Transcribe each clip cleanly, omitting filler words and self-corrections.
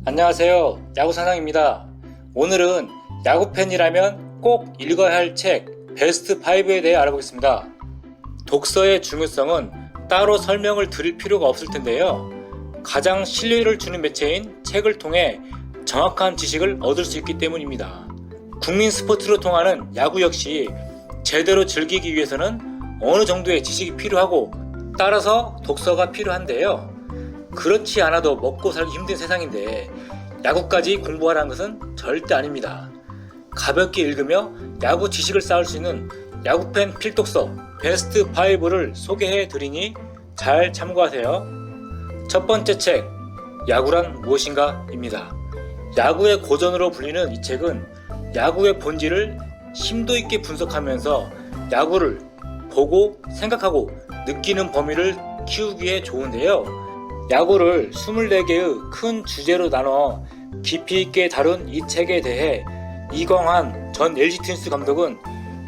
안녕하세요. 야구사상입니다. 오늘은 야구팬이라면 꼭 읽어야 할 책 베스트 5에 대해 알아보겠습니다. 독서의 중요성은 따로 설명을 드릴 필요가 없을 텐데요. 가장 신뢰를 주는 매체인 책을 통해 정확한 지식을 얻을 수 있기 때문입니다. 국민 스포츠로 통하는 야구 역시 제대로 즐기기 위해서는 어느 정도의 지식이 필요하고 따라서 독서가 필요한데요. 그렇지 않아도 먹고 살기 힘든 세상인데 야구까지 공부하라는 것은 절대 아닙니다. 가볍게 읽으며 야구 지식을 쌓을 수 있는 야구팬 필독서 베스트 5를 소개해 드리니 잘 참고하세요. 첫 번째 책, 야구란 무엇인가 입니다. 야구의 고전으로 불리는 이 책은 야구의 본질을 심도 있게 분석하면서 야구를 보고 생각하고 느끼는 범위를 키우기에 좋은데요. 야구를 24개의 큰 주제로 나눠 깊이 있게 다룬 이 책에 대해 이광환 전 LG 트윈스 감독은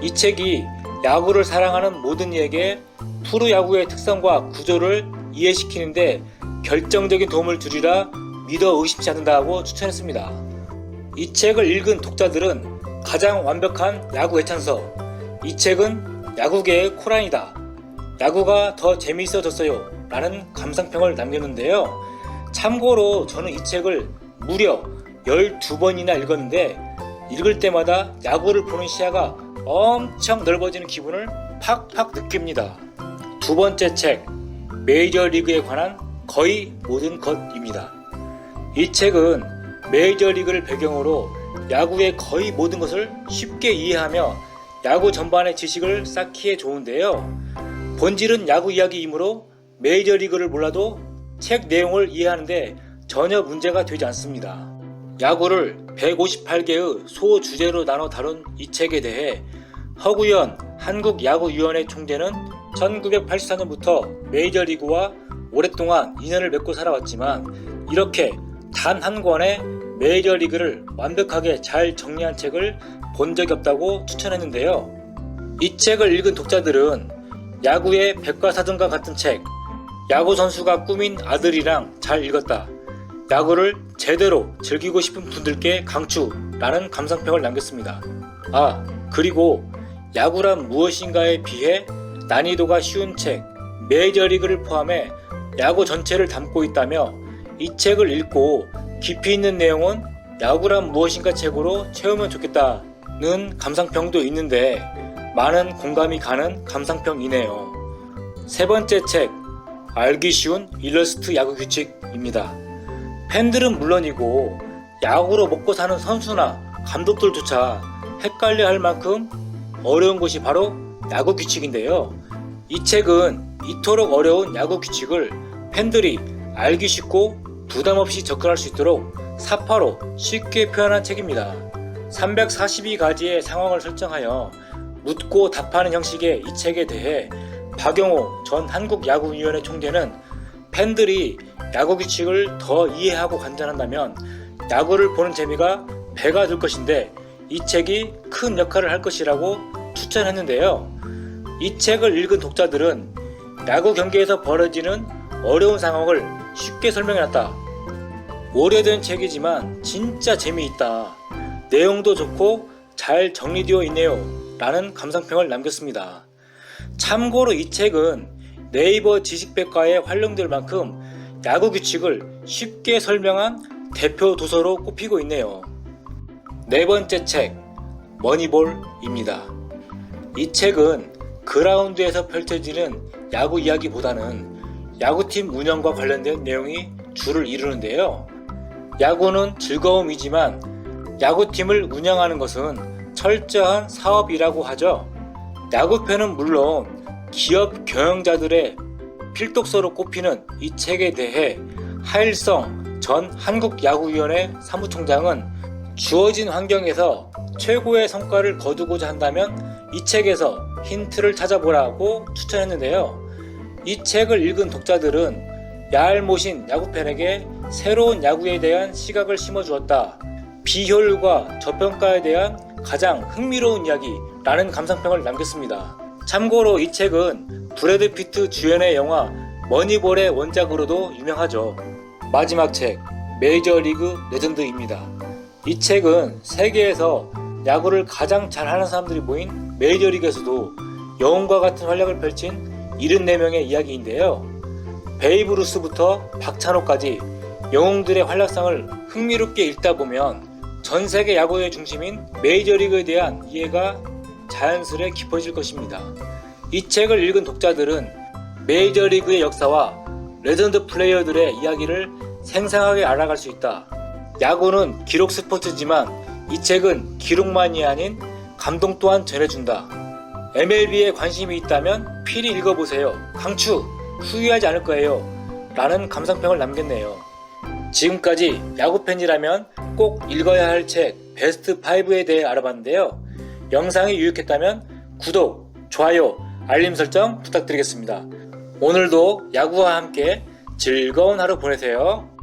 이 책이 야구를 사랑하는 모든 이에게 프로야구의 특성과 구조를 이해시키는데 결정적인 도움을 주리라 믿어 의심치 않는다고 추천했습니다. 이 책을 읽은 독자들은 가장 완벽한 야구 애찬서, 이 책은 야구계의 코란이다, 야구가 더 재미있어졌어요 라는 감상평을 남겼는데요. 참고로 저는 이 책을 무려 12번이나 읽었는데 읽을 때마다 야구를 보는 시야가 엄청 넓어지는 기분을 팍팍 느낍니다. 두 번째 책, 메이저리그에 관한 거의 모든 것입니다. 이 책은 메이저리그를 배경으로 야구의 거의 모든 것을 쉽게 이해하며 야구 전반의 지식을 쌓기에 좋은데요. 본질은 야구 이야기이므로 메이저리그를 몰라도 책 내용을 이해하는데 전혀 문제가 되지 않습니다. 야구를 158개의 소주제로 나눠 다룬 이 책에 대해 허구현 한국야구위원회 총재는 1984년부터 메이저리그와 오랫동안 인연을 맺고 살아왔지만 이렇게 단 한 권의 메이저리그를 완벽하게 잘 정리한 책을 본 적이 없다고 추천했는데요. 이 책을 읽은 독자들은 야구의 백과사전과 같은 책, 야구 선수가 꾸민 아들이랑 잘 읽었다, 야구를 제대로 즐기고 싶은 분들께 강추라는 감상평을 남겼습니다. 그리고 야구란 무엇인가에 비해 난이도가 쉬운 책, 메이저리그를 포함해 야구 전체를 담고 있다며 이 책을 읽고 깊이 있는 내용은 야구란 무엇인가 책으로 채우면 좋겠다는 감상평도 있는데 많은 공감이 가는 감상평이네요. 세 번째 책, 알기 쉬운 일러스트 야구 규칙입니다. 팬들은 물론이고 야구로 먹고 사는 선수나 감독들조차 헷갈려 할 만큼 어려운 것이 바로 야구 규칙인데요. 이 책은 이토록 어려운 야구 규칙을 팬들이 알기 쉽고 부담 없이 접근할 수 있도록 사파로 쉽게 표현한 책입니다. 342가지의 상황을 설정하여 묻고 답하는 형식의 이 책에 대해 박영호 전 한국야구위원회 총재는 팬들이 야구 규칙을 더 이해하고 관전한다면 야구를 보는 재미가 배가 될 것인데 이 책이 큰 역할을 할 것이라고 추천했는데요. 이 책을 읽은 독자들은 야구 경기에서 벌어지는 어려운 상황을 쉽게 설명해놨다, 오래된 책이지만 진짜 재미있다, 내용도 좋고 잘 정리되어 있네요 라는 감상평을 남겼습니다. 참고로 이 책은 네이버 지식백과에 활용될 만큼 야구 규칙을 쉽게 설명한 대표 도서로 꼽히고 있네요. 네 번째 책, 머니볼입니다. 이 책은 그라운드에서 펼쳐지는 야구 이야기보다는 야구팀 운영과 관련된 내용이 주를 이루는데요. 야구는 즐거움이지만 야구팀을 운영하는 것은 철저한 사업이라고 하죠. 야구팬은 물론 기업 경영자들의 필독서로 꼽히는 이 책에 대해 하일성 전 한국야구위원회 사무총장은 주어진 환경에서 최고의 성과를 거두고자 한다면 이 책에서 힌트를 찾아보라고 추천했는데요. 이 책을 읽은 독자들은 얄못인 야구팬에게 새로운 야구에 대한 시각을 심어주었다, 비효율과 저평가에 대한 가장 흥미로운 이야기라는 감상평을 남겼습니다. 참고로 이 책은 브래드 피트 주연의 영화 머니볼의 원작으로도 유명하죠. 마지막 책, 메이저리그 레전드입니다. 이 책은 세계에서 야구를 가장 잘하는 사람들이 모인 메이저리그에서도 영웅과 같은 활약을 펼친 74명의 이야기인데요. 베이브 루스부터 박찬호까지 영웅들의 활약상을 흥미롭게 읽다 보면 전 세계 야구의 중심인 메이저리그에 대한 이해가 자연스레 깊어질 것입니다. 이 책을 읽은 독자들은 메이저리그의 역사와 레전드 플레이어들의 이야기를 생생하게 알아갈 수 있다. 야구는 기록 스포츠지만 이 책은 기록만이 아닌 감동 또한 전해준다. MLB에 관심이 있다면 필히 읽어보세요. 강추! 후회하지 않을 거예요. 라는 감상평을 남겼네요. 지금까지 야구팬이라면 꼭 읽어야 할 책 베스트 5에 대해 알아봤는데요. 영상이 유익했다면 구독, 좋아요, 알림 설정 부탁드리겠습니다. 오늘도 야구와 함께 즐거운 하루 보내세요.